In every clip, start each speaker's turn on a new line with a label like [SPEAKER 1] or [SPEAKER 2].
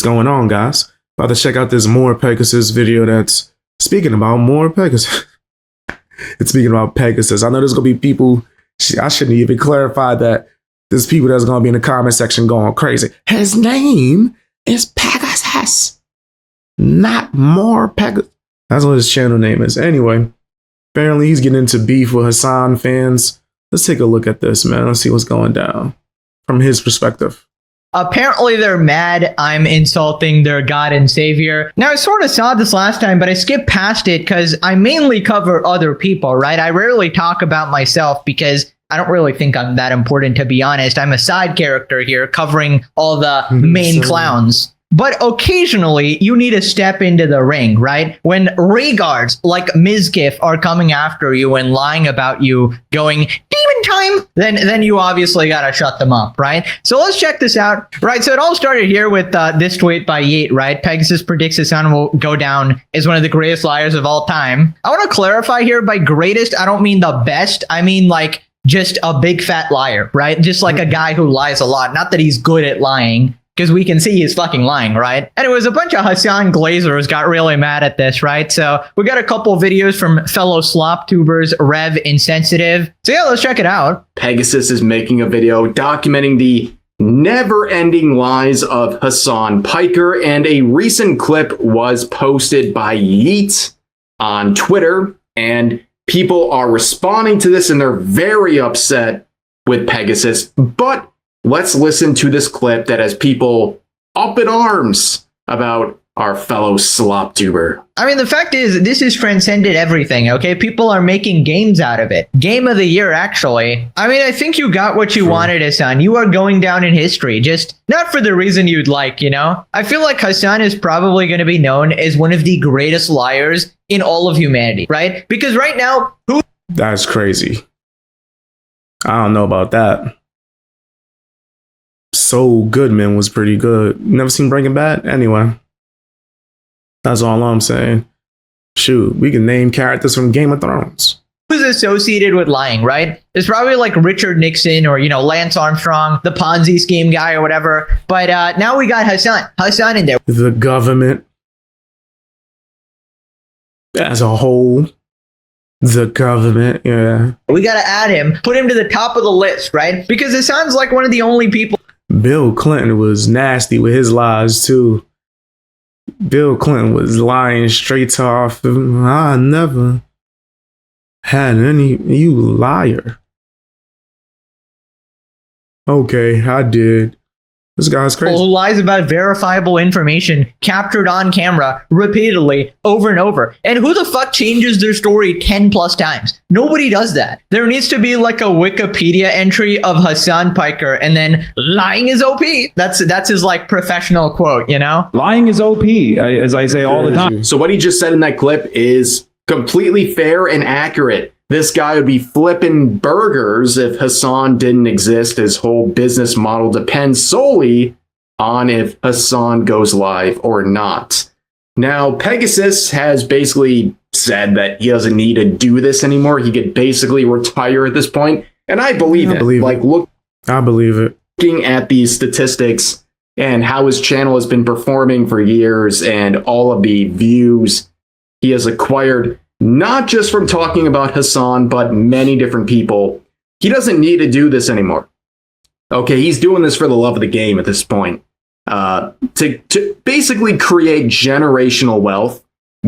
[SPEAKER 1] What's going on, guys? About to check out this MorePegasus video that's speaking about MorePegasus. It's speaking about Pegasus. I know there's going to be people, I shouldn't even clarify that there's people that's going to be in the comment section going crazy. His name is Pegasus, not MorePegasus. That's what his channel name is. Anyway, apparently he's getting into beef with Hasan fans. Let's take a look at this, man. Let's see what's going down from his perspective.
[SPEAKER 2] Apparently they're mad I'm insulting their God and Savior. Now, I sort of saw this last time, but I skipped past it because I mainly cover other people, right? I rarely talk about myself because I don't really think I'm that important, to be honest. I'm a side character here covering all the main clowns. But occasionally, you need to step into the ring, right? When regards like Mizkif are coming after you and lying about you, going, demon time, then you obviously gotta shut them up, right? So let's check this out. Right, so it all started here with this tweet by Yeet, right? Pegasus predicts Hasan will go down as one of the greatest liars of all time. I want to clarify here, by greatest, I don't mean the best. I mean, like, just a big fat liar, right? Just like a guy who lies a lot. Not that he's good at lying, because we can see he's fucking lying, right? Anyways, a bunch of Hasan Glazers got really mad at this, right? So we got a couple videos from fellow slop tubers, Rev Insensitive. So yeah, let's check it out.
[SPEAKER 3] Pegasus is making a video documenting the never-ending lies of Hasan Piker, and a recent clip was posted by Yeet on Twitter, and people are responding to this and they're very upset with Pegasus. But let's listen to this clip that has people up in arms about our fellow slop tuber.
[SPEAKER 2] I mean, the fact is, this has transcended everything, okay? People are making games out of it. Game of the year, actually. I mean, I think you got what you wanted, Hasan. You are going down in history, just not for the reason you'd like, you know? I feel like Hasan is probably going to be known as one of the greatest liars in all of humanity, right? Because right now, who...
[SPEAKER 1] That's crazy. I don't know about that. Saul Goodman was pretty good. Never seen Breaking Bad? Anyway. That's all I'm saying. Shoot, we can name characters from Game of Thrones.
[SPEAKER 2] Who's associated with lying, right? It's probably like Richard Nixon or, you know, Lance Armstrong, the Ponzi scheme guy or whatever. But now we got Hasan in there.
[SPEAKER 1] The government as a whole. The government, yeah.
[SPEAKER 2] We got to add him, put him to the top of the list, right? Because it sounds like one of the only people.
[SPEAKER 1] Bill Clinton was nasty with his lies, too. Bill Clinton was lying straight off. I never had any. You liar. Okay, I did. This guy's crazy.
[SPEAKER 2] Who lies about verifiable information captured on camera repeatedly over and over. And who the fuck changes their story 10 plus times? Nobody does that. There needs to be like a Wikipedia entry of Hasan Piker and then lying is OP. That's his like professional quote, you know?
[SPEAKER 4] Lying is OP, as I say all the time.
[SPEAKER 3] So what he just said in that clip is completely fair and accurate. This guy would be flipping burgers if Hasan didn't exist. His whole business model depends solely on if Hasan goes live or not. Now, Pegasus has basically said that he doesn't need to do this anymore. He could basically retire at this point. And I believe it.
[SPEAKER 1] I believe it.
[SPEAKER 3] Looking at these statistics and how his channel has been performing for years and all of the views he has acquired, not just from talking about Hasan, but many different people. He doesn't need to do this anymore. Okay, he's doing this for the love of the game at this point. To basically create generational wealth.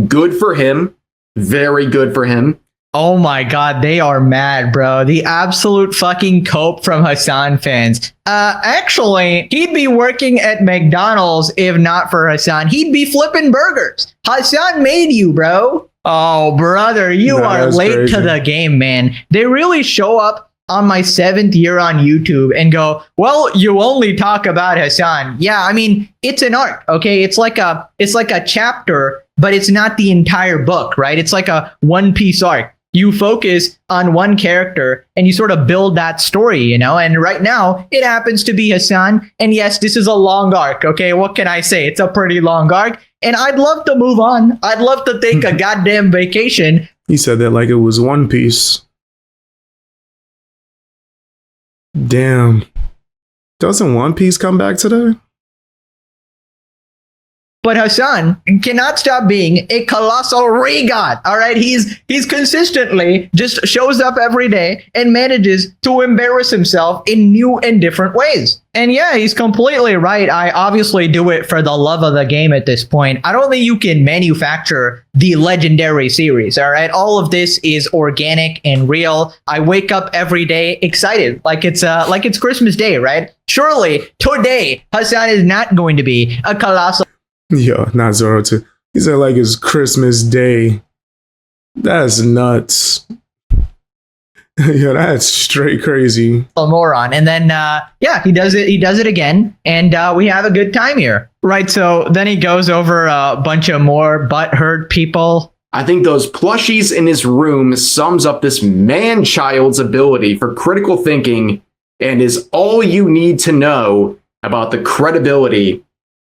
[SPEAKER 3] Good for him. Very good for him.
[SPEAKER 2] Oh my god, they are mad, bro. The absolute fucking cope from Hasan fans. Actually, he'd be working at McDonald's if not for Hasan. He'd be flipping burgers. Hasan made you, bro. Oh, brother, you are late to the game, man. They really show up on my 7th year on YouTube and go, well, you only talk about Hasan. Yeah, I mean, it's an arc, okay? It's like a chapter, but it's not the entire book, right? It's like a one-piece arc. You focus on one character and you sort of build that story, you know? And right now, it happens to be Hasan. And yes, this is a long arc, okay? What can I say? It's a pretty long arc. And I'd love to move on. I'd love to take a goddamn vacation.
[SPEAKER 1] He said that like it was One Piece. Damn. Doesn't One Piece come back today?
[SPEAKER 2] But Hasan cannot stop being a colossal regard. All right, he's consistently just shows up every day and manages to embarrass himself in new and different ways. And yeah, he's completely right. I obviously do it for the love of the game at this point. I don't think you can manufacture the legendary series, all right? All of this is organic and real. I wake up every day excited, like it's Christmas Day, right? Surely today, Hasan is not going to be a colossal.
[SPEAKER 1] Yo, not Zoro too. He said like it's Christmas Day. That's nuts. Yeah, that's straight crazy.
[SPEAKER 2] Moron. And then yeah, he does it again, and we have a good time here. Right, so then he goes over a bunch of more butthurt people.
[SPEAKER 3] I think those plushies in his room sums up this man-child's ability for critical thinking and is all you need to know about the credibility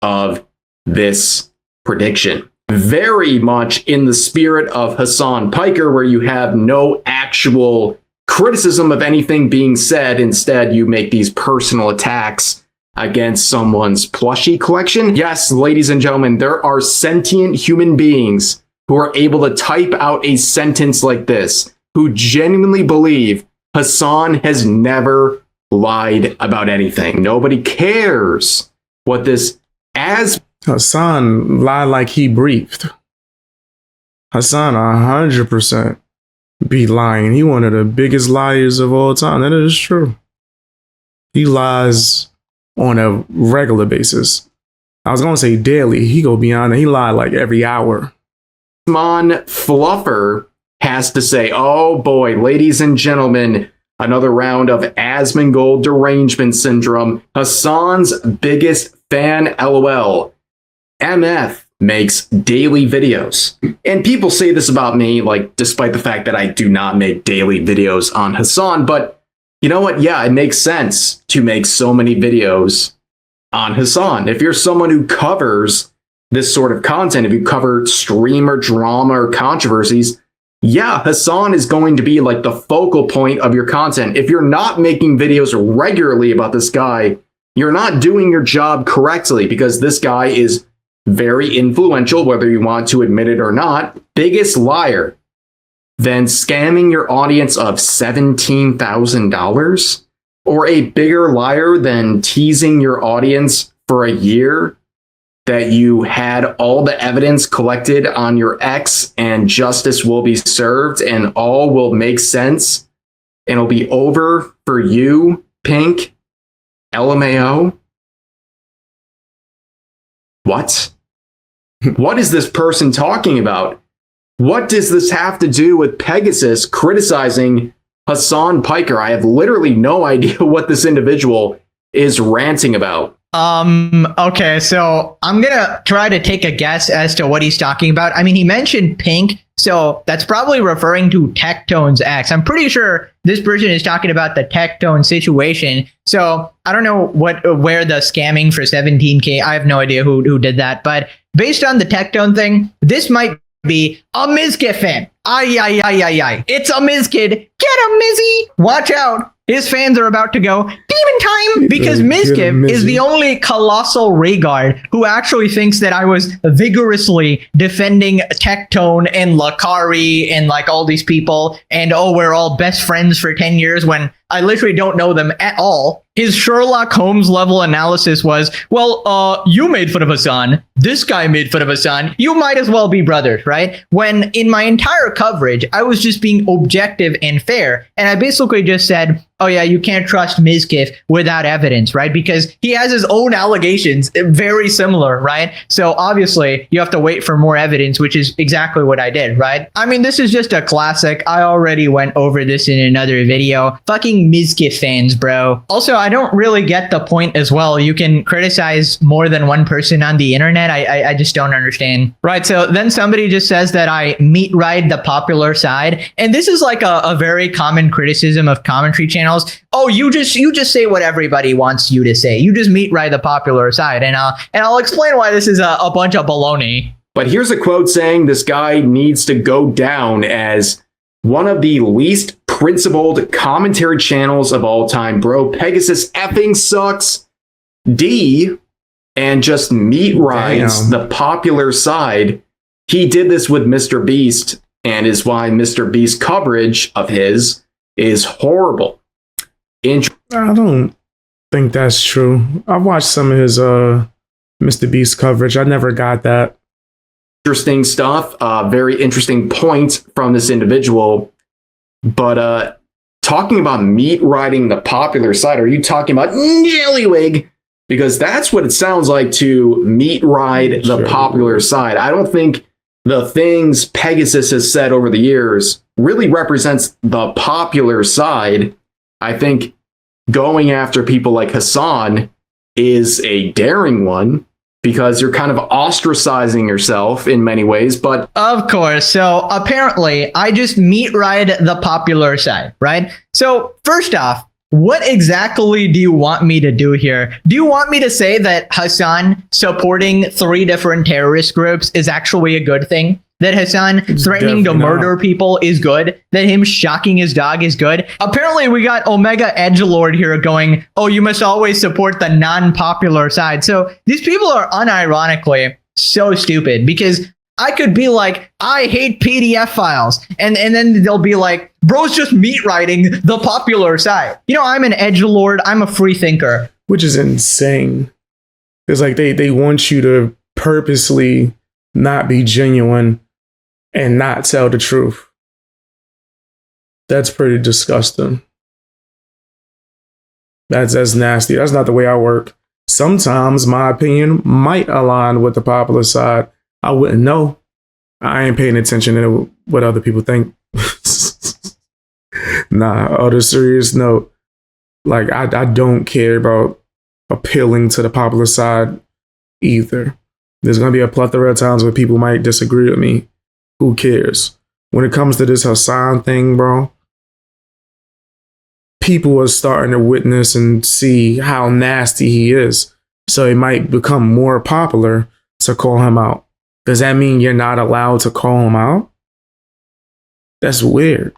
[SPEAKER 3] of this prediction. Very much in the spirit of Hasan Piker, where you have no actual criticism of anything being said. Instead, you make these personal attacks against someone's plushie collection. Yes, ladies and gentlemen, there are sentient human beings who are able to type out a sentence like this, who genuinely believe Hasan has never lied about anything. Nobody cares what this as.
[SPEAKER 1] Hasan lied like he breathed. Hasan 100% be lying. He one of the biggest liars of all time. That is true. He lies on a regular basis. I was gonna say daily. He go beyond that. He lied like every hour.
[SPEAKER 3] Mon Fluffer has to say, oh boy, ladies and gentlemen, another round of Asmongold derangement syndrome. Hasan's biggest fan, LOL. MF makes daily videos. And people say this about me, like, despite the fact that I do not make daily videos on Hasan, but you know what? Yeah, it makes sense to make so many videos on Hasan. If you're someone who covers this sort of content, if you cover streamer drama or controversies, yeah, Hasan is going to be like the focal point of your content. If you're not making videos regularly about this guy, you're not doing your job correctly, because this guy is very influential, whether you want to admit it or not. Biggest liar. Then scamming your audience of $17,000? Or a bigger liar than teasing your audience for a year that you had all the evidence collected on your ex and justice will be served and all will make sense and it'll be over for you, Pink? LMAO? What? What is this person talking about? What does this have to do with Pegasus criticizing Hasan Piker? I have literally no idea what this individual is ranting about.
[SPEAKER 2] Okay, so I'm gonna try to take a guess as to what he's talking about. I mean, he mentioned Pink, so that's probably referring to Tectone's ex. I'm pretty sure this person is talking about the Tectone situation. So I don't know where the scamming for 17K. I have no idea who did that, but based on the Tectone thing, this might be a Mizkit fan. Ay. It's a Mizkid. Get him, Mizzy. Watch out. His fans are about to go demon time, because Mizkit is the only colossal regard who actually thinks that I was vigorously defending Tectone and Lakari and like all these people, and oh, we're all best friends for 10 years when I literally don't know them at all. His Sherlock Holmes level analysis was, well, you made fun of Hasan. This guy made fun of Hasan. You might as well be brothers, right? When in my entire coverage, I was just being objective and fair. And I basically just said, oh yeah, you can't trust Mizkif without evidence, right? Because he has his own allegations, very similar, right? So obviously you have to wait for more evidence, which is exactly what I did, right? I mean, this is just a classic. I already went over this in another video. Fucking Mizkif fans, bro. Also, I don't really get the point as well. You can criticize more than one person on the internet. I just don't understand. Right, so then somebody just says that I meat ride the popular side. And this is like a very common criticism of commentary channels. Oh, you just say what everybody wants you to say. You just meat ride the popular side. And I'll explain why this is a bunch of baloney.
[SPEAKER 3] But here's a quote saying this guy needs to go down as one of the least principled commentary channels of all time. Bro, Pegasus effing sucks. D, and just meat rides the popular side. He did this with Mr. Beast, and is why Mr. Beast coverage of his is horrible.
[SPEAKER 1] I don't think that's true. I've watched some of his Mr. Beast coverage. I never got that.
[SPEAKER 3] Interesting stuff. Very interesting points from this individual. But talking about meat riding the popular side, are you talking about Jellywig? Because that's what it sounds like to meat ride the popular side. I don't think the things Pegasus has said over the years really represents the popular side. I think going after people like Hasan is a daring one, because you're kind of ostracizing yourself in many ways, but...
[SPEAKER 2] Of course. So apparently, I just meat ride the popular side, right? So first off, what exactly do you want me to do here? Do you want me to say that Hasan supporting 3 different terrorist groups is actually a good thing? That Hasan threatening to murder people is good? That him shocking his dog is good? Apparently, we got Omega Edgelord here going, oh, you must always support the non-popular side. So these people are unironically so stupid, because I could be like, I hate PDF files. And then they'll be like, bro's just meat riding the popular side. You know, I'm an edgelord. I'm a free thinker.
[SPEAKER 1] Which is insane. It's like they want you to purposely not be genuine and not tell the truth. That's pretty disgusting. That's nasty. That's not the way I work. Sometimes my opinion might align with the popular side. I wouldn't know. I ain't paying attention to what other people think. Nah, on a serious note, like I don't care about appealing to the popular side either. There's going to be a plethora of times where people might disagree with me. Who cares? When it comes to this Hasan thing, bro, people are starting to witness and see how nasty he is. So it might become more popular to call him out. Does that mean you're not allowed to call him out? That's weird.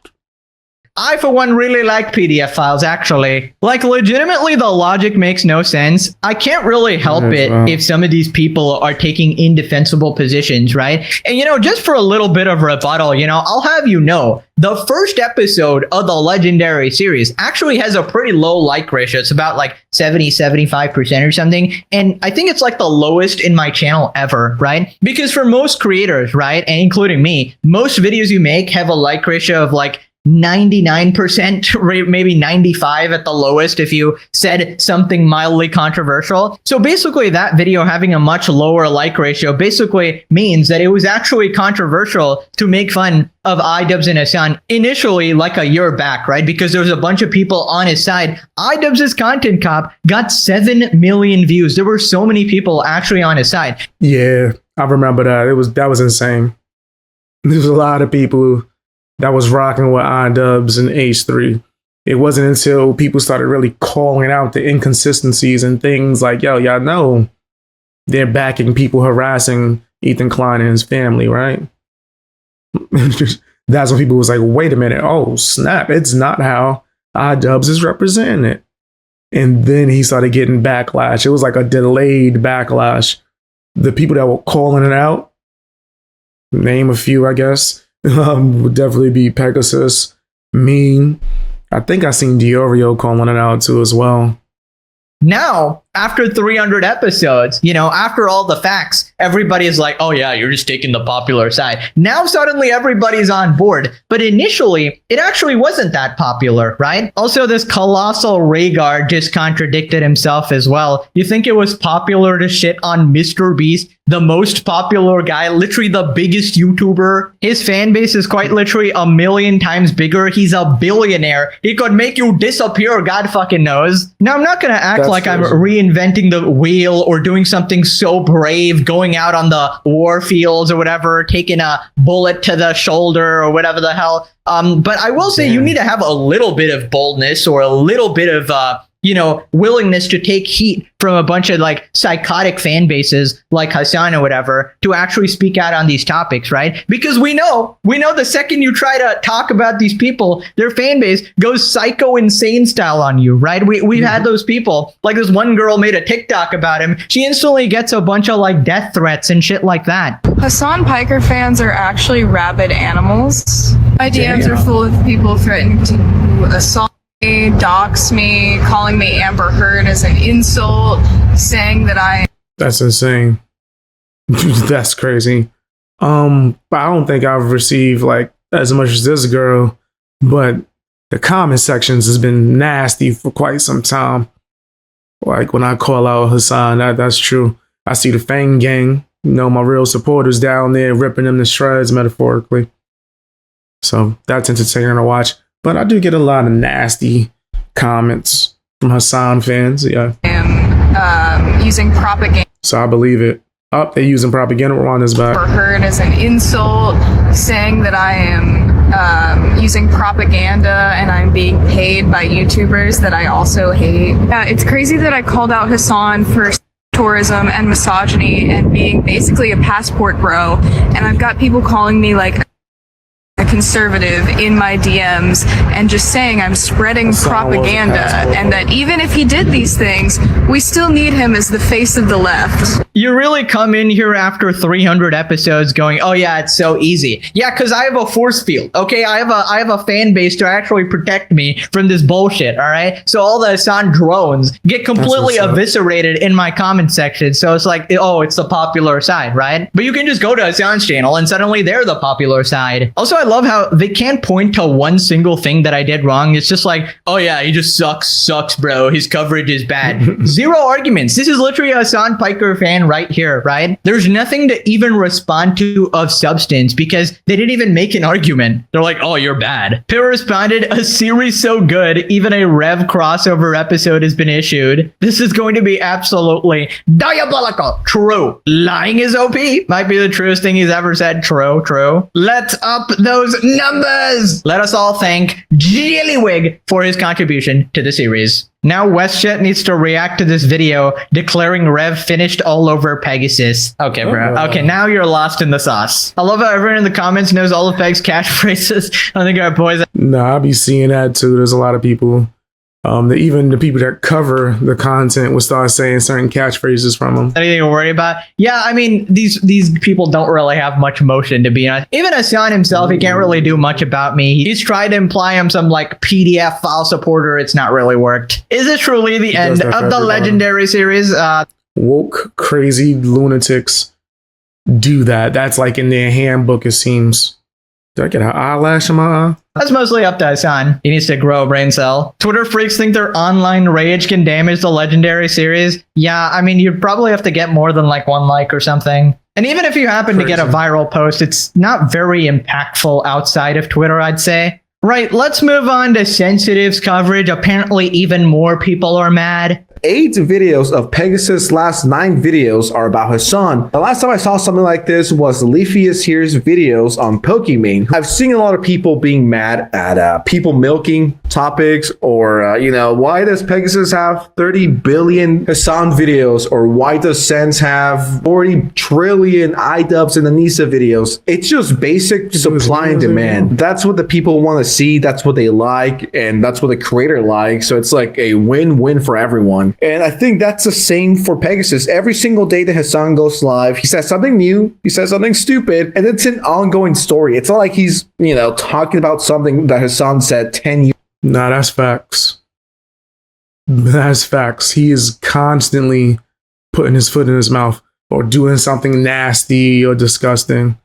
[SPEAKER 2] I, for one, really like PDF files, actually. Like, legitimately, the logic makes no sense. I can't really help it if some of these people are taking indefensible positions, right? And, you know, just for a little bit of rebuttal, you know, I'll have you know, the first episode of the Legendary series actually has a pretty low like ratio. It's about like 75% or something. And I think it's like the lowest in my channel ever, right? Because for most creators, right, and including me, most videos you make have a like ratio of like 99%, maybe 95 at the lowest if you said something mildly controversial. So basically that video having a much lower like ratio basically means that it was actually controversial to make fun of iDubbbz and Hasan initially, like a year back, right? Because there was a bunch of people on his side. iDubbbz's Content Cop got 7 million views. There were so many people actually on his side.
[SPEAKER 1] Yeah, I remember that. That was insane. There was a lot of people that was rocking with iDubbbz and H3. It wasn't until people started really calling out the inconsistencies and things like, yo, y'all know they're backing people harassing Ethan Klein and his family, right? That's when people was like, wait a minute, oh snap, it's not how iDubbbz is representing it. And then he started getting backlash. It was like a delayed backlash. The people that were calling it out, name a few, I guess, would definitely be Pegasus, me. I think I seen Diorio calling it out too as well.
[SPEAKER 2] Now, after 300 episodes, you know, after all the facts, everybody is like, oh yeah, you're just taking the popular side. Now suddenly everybody's on board. But initially, it actually wasn't that popular, right? Also, this colossal Rhaegar just contradicted himself as well. You think it was popular to shit on Mr. Beast, the most popular guy, literally the biggest YouTuber? His fan base is quite literally 1 million times bigger. He's a billionaire. He could make you disappear, God fucking knows. Now, I'm not gonna act like I'm reinventing the wheel or doing something so brave, going out on the war fields or whatever, taking a bullet to the shoulder or whatever the hell. But I will say you need to have a little bit of boldness or a little bit of willingness to take heat from a bunch of like psychotic fan bases like Hasan or whatever to actually speak out on these topics, right? Because we know the second you try to talk about these people, their fan base goes psycho insane style on you, right? We've had those people, like this one girl made a TikTok about him. She instantly gets a bunch of like death threats and shit like that.
[SPEAKER 5] Hasan Piker fans are actually rabid animals. My DMs are full of people threatening to assault me, dox me, calling me Amber Heard as an insult, saying that
[SPEAKER 1] That's insane. That's crazy. But I don't think I've received like as much as this girl, but the comment sections has been nasty for quite some time. Like when I call out Hasan, that's true. I see the Fang gang, my real supporters down there ripping them to shreds metaphorically. So that's entertaining to watch. But I do get a lot of nasty comments from Hasan fans. Yeah.
[SPEAKER 5] I am using propaganda.
[SPEAKER 1] So I believe it. Oh, they're using propaganda on his back.
[SPEAKER 5] Or heard as an insult, saying that I am using propaganda and I'm being paid by YouTubers that I also hate. It's crazy that I called out Hasan for tourism and misogyny and being basically a passport bro. And I've got people calling me like a conservative in my DMs and just saying I'm spreading propaganda and that even if he did these things, we still need him as the face of the left.
[SPEAKER 2] You really come in here after 300 episodes going, oh yeah, it's so easy. Yeah, because I have a force field. Okay, I have a fan base to actually protect me from this bullshit. All right, so all the Hasan drones get completely eviscerated in my comment section. So it's like, oh, it's the popular side, right? But you can just go to Hasan's channel and suddenly they're the popular side. Also, I love how they can't point to one single thing that I did wrong. It's just like, oh yeah, he just sucks, bro. His coverage is bad. Zero arguments. This is literally a Hasan Piker fan right here, right? There's nothing to even respond to of substance because they didn't even make an argument. They're like, oh, you're bad. Pill responded, a series so good, even a Rev crossover episode has been issued. This is going to be absolutely diabolical. True. Lying is OP. Might be the truest thing he's ever said. True. Let's up those numbers. Let us all thank Jillywig for his contribution to the series. Now WestJet needs to react to this video declaring Rev finished all over Pegasus. Okay, bro. Okay, now you're lost in the sauce. I love how everyone in the comments knows all of Peg's catchphrases. I think our boys...
[SPEAKER 1] I'll be seeing that too. There's a lot of people. Even the people that cover the content will start saying certain catchphrases from them.
[SPEAKER 2] Anything to worry about? Yeah, I mean, these people don't really have much motion, to be honest. Even Hasan himself, he can't really do much about me. He's tried to imply I'm some like PDF file supporter. It's not really worked. Is it truly the end of the legendary series?
[SPEAKER 1] Woke, crazy lunatics do that. That's like in their handbook, it seems. Did I get an eyelash in my eye?
[SPEAKER 2] That's mostly up to Hasan. He needs to grow a brain cell. Twitter freaks think their online rage can damage the legendary series. Yeah, I mean, you'd probably have to get more than like one like or something. And even if you happen to get a viral post, it's not very impactful outside of Twitter, I'd say. Right, let's move on to Sensitive's coverage. Apparently, even more people are mad.
[SPEAKER 6] 8 videos of Pegasus' last 9 videos are about Hasan. The last time I saw something like this was Leafius here's videos on Pokimane. I've seen a lot of people being mad at people milking topics or, why does Pegasus have 30 billion Hasan videos or why does Sense have 40 trillion iDubbbz and Anissa videos? It's just basic supply and demand. That's what the people want to see. That's what they like. And that's what the creator likes. So it's like a win-win for everyone. And I think that's the same for Pegasus. Every single day that Hasan goes live, he says something new, he says something stupid, and it's an ongoing story. It's not like he's, talking about something that Hasan said 10 years.
[SPEAKER 1] Nah, that's facts. That's facts. He is constantly putting his foot in his mouth or doing something nasty or disgusting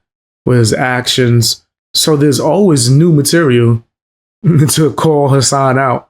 [SPEAKER 1] with his actions. So there's always new material to call Hasan out.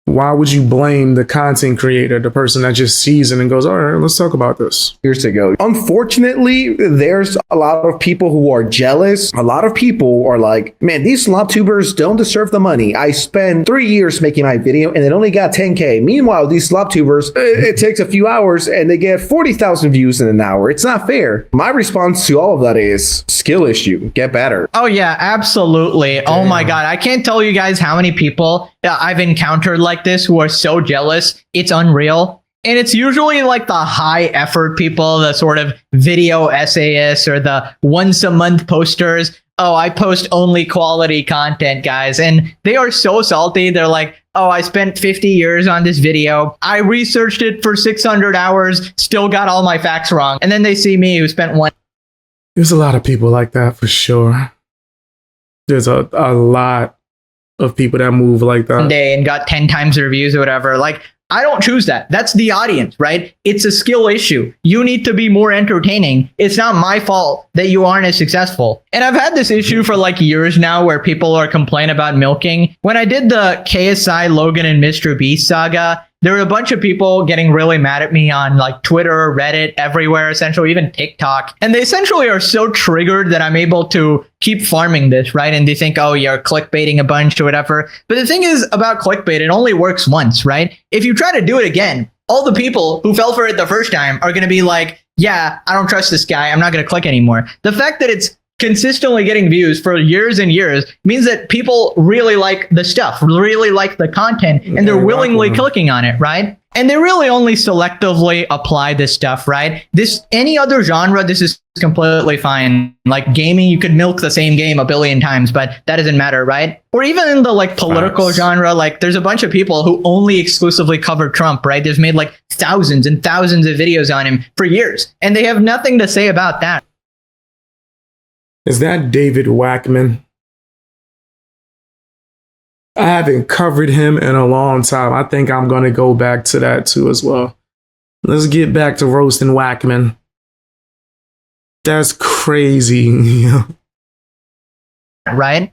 [SPEAKER 1] Why would you blame the content creator, the person that just sees it and goes, all right, let's talk about this?
[SPEAKER 6] Years ago. Unfortunately, there's a lot of people who are jealous. A lot of people are like, man, these SlopTubers don't deserve the money. I spent 3 years making my video and it only got 10K. Meanwhile, these SlopTubers, it takes a few hours and they get 40,000 views in an hour. It's not fair. My response to all of that is skill issue. Get better.
[SPEAKER 2] Oh, yeah, absolutely. Damn. Oh, my God. I can't tell you guys how many people I've encountered like like this who are so jealous, it's unreal. And it's usually like the high effort people, the sort of video essayists or the once a month posters. Oh, I post only quality content, guys. And they are so salty. They're like, oh, I spent 50 years on this video. I researched it for 600 hours, still got all my facts wrong. And then they see me who spent one
[SPEAKER 1] There's a lot of people like that for sure. There's a lot of people that move like that.
[SPEAKER 2] day and got 10 times the reviews or whatever. Like, I don't choose that. That's the audience, right? It's a skill issue. You need to be more entertaining. It's not my fault that you aren't as successful. And I've had this issue for like years now where people are complaining about milking. When I did the KSI, Logan, and Mr. Beast saga, there were a bunch of people getting really mad at me on like Twitter, Reddit, everywhere, essentially, even TikTok. And they essentially are so triggered that I'm able to keep farming this, right? And they think, oh, you're clickbaiting a bunch or whatever. But the thing is about clickbait, it only works once, right? If you try to do it again, all the people who fell for it the first time are going to be like, yeah, I don't trust this guy. I'm not going to click anymore. The fact that it's consistently getting views for years and years means that people really like the stuff, really like the content, and they're willingly clicking on it, right? And they really only selectively apply this stuff, right? Any other genre, this is completely fine. Like gaming, you could milk the same game a billion times, but that doesn't matter, right? Or even in the like political genre, like there's a bunch of people who only exclusively cover Trump, right? They've made like thousands and thousands of videos on him for years, and they have nothing to say about that.
[SPEAKER 1] Is that David Wackman? I haven't covered him in a long time. I think I'm going to go back to that too as well. Let's get back to roasting Wackman. That's crazy.
[SPEAKER 2] Right?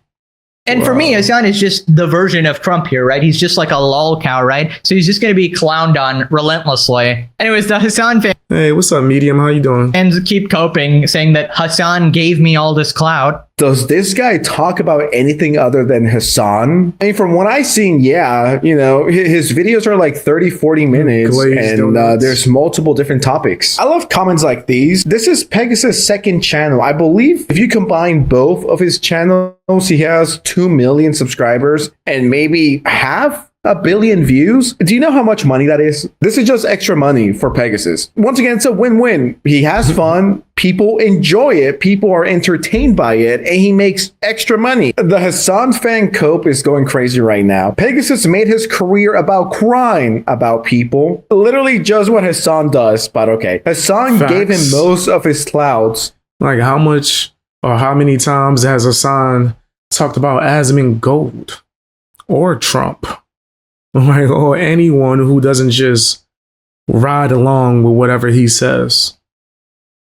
[SPEAKER 2] And for me, Hasan is just the version of Trump here, right? He's just like a lol cow, right? So he's just going to be clowned on relentlessly. Anyways, the Hasan
[SPEAKER 1] Hey, what's up, Medium? How you doing?
[SPEAKER 2] fans keep coping, saying that Hasan gave me all this clout.
[SPEAKER 6] Does this guy talk about anything other than Hasan? I mean, from what I've seen, yeah, you know, his videos are like 30, 40 minutes and there's multiple different topics. I love comments like these. This is Pegasus' second channel. I believe if you combine both of his channels, he has 2 million subscribers and maybe half a billion views. Do you know how much money that is? This is just extra money for Pegasus. Once again, it's a win-win. He has fun. People enjoy it. People are entertained by it. And he makes extra money. The Hasan fan cope is going crazy right now. Pegasus made his career about crying about people. Literally just what Hasan does. But okay. Hasan gave him most of his clouds.
[SPEAKER 1] Like how much or how many times has Hasan talked about Asmin Gold or Trump? Like, or anyone who doesn't just ride along with whatever he says.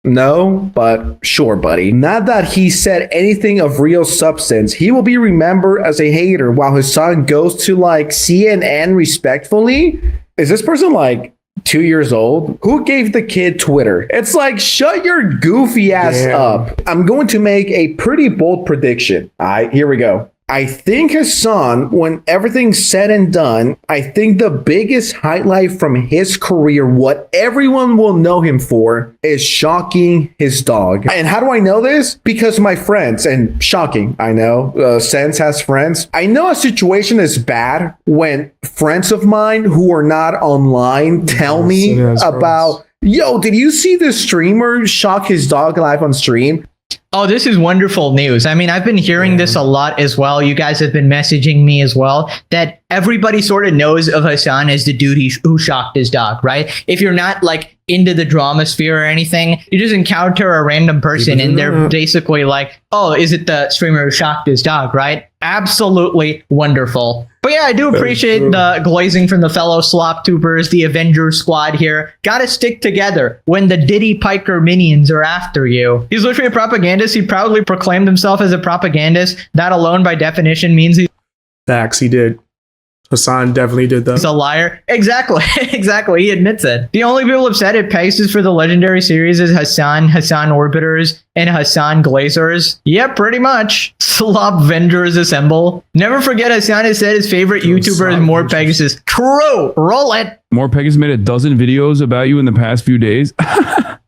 [SPEAKER 6] No, but sure, buddy. Not that he said anything of real substance. He will be remembered as a hater while his son goes to like CNN respectfully. Is this person like 2 years old? Who gave the kid Twitter? It's like, shut your goofy ass up. I'm going to make a pretty bold prediction. All right, here we go. I think Hasan, when everything's said and done, I think the biggest highlight from his career, what everyone will know him for, is shocking his dog. And how do I know this? Because my friends, and shocking, I know, Sense has friends. I know a situation is bad when friends of mine who are not online tell me about, yo, did you see this streamer shock his dog live on stream?
[SPEAKER 2] Oh, this is wonderful news. I mean, I've been hearing this a lot as well. You guys have been messaging me as well that everybody sort of knows of Hasan as the dude who shocked his dog, right? If you're not like into the drama sphere or anything, you just encounter a random person and they're basically like, oh, is it the streamer who shocked his dog, right? Absolutely wonderful. But yeah, I do appreciate the glazing from the fellow slop tubers, the Avengers squad here. Gotta stick together when the Diddy Piker minions are after you. He's literally a propagandist. He proudly proclaimed himself as a propagandist. That alone, by definition, means he's
[SPEAKER 1] Facts, he did. Hasan definitely did that.
[SPEAKER 2] He's a liar. Exactly. Exactly. He admits it. The only people upset at Pegasus for the legendary series is Hasan, Hasan Orbiters, and Hasan Glazers. Yep, pretty much. Slop Vendors assemble. Never forget Hasan has said his favorite YouTuber is MorePegasus. True. Roll it.
[SPEAKER 4] MorePegasus made a dozen videos about you in the past few days.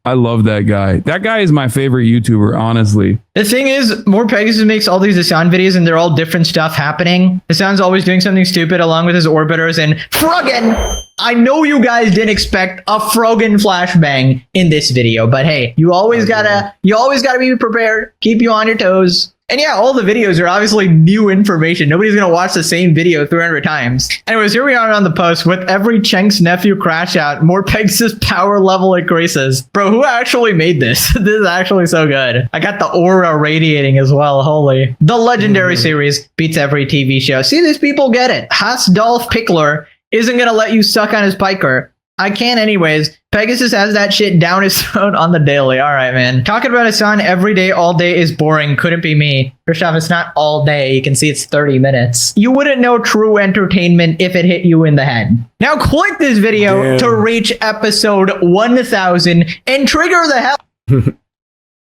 [SPEAKER 4] I love that guy. That guy is my favorite YouTuber, honestly.
[SPEAKER 2] The thing is, MorePegasus makes all these Hasan videos and they're all different stuff happening. Hasan's always doing something stupid along with his orbiters and Froggen! I know you guys didn't expect a Froggen flashbang in this video, but hey, you always gotta be prepared. Keep you on your toes. And yeah, all the videos are obviously new information. Nobody's gonna watch the same video 300 times. Anyways, here we are on the post. With every Chenk's nephew crash out, MorePegasus power level increases. Bro, who actually made this? This is actually so good. I got the aura radiating as well. Holy. The Legendary series beats every TV show. See, these people get it. Dolph Pickler isn't gonna let you suck on his Piker. I can anyways. Pegasus has that shit down his throat on the daily. All right, man. Talking about Hasan every day, all day is boring. Couldn't be me. First off, it's not all day. You can see it's 30 minutes. You wouldn't know true entertainment if it hit you in the head. Now click this video to reach episode 1000 and trigger the hell.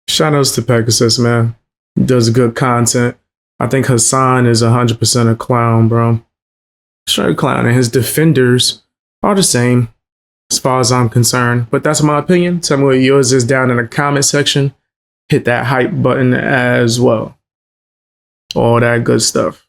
[SPEAKER 1] Shout outs to Pegasus, man. He does good content. I think Hasan is 100% a clown, bro. Straight clown, and his defenders are the same as far as I'm concerned. But that's my opinion. Tell me what yours is down in the comment section. Hit that hype button as well. All that good stuff.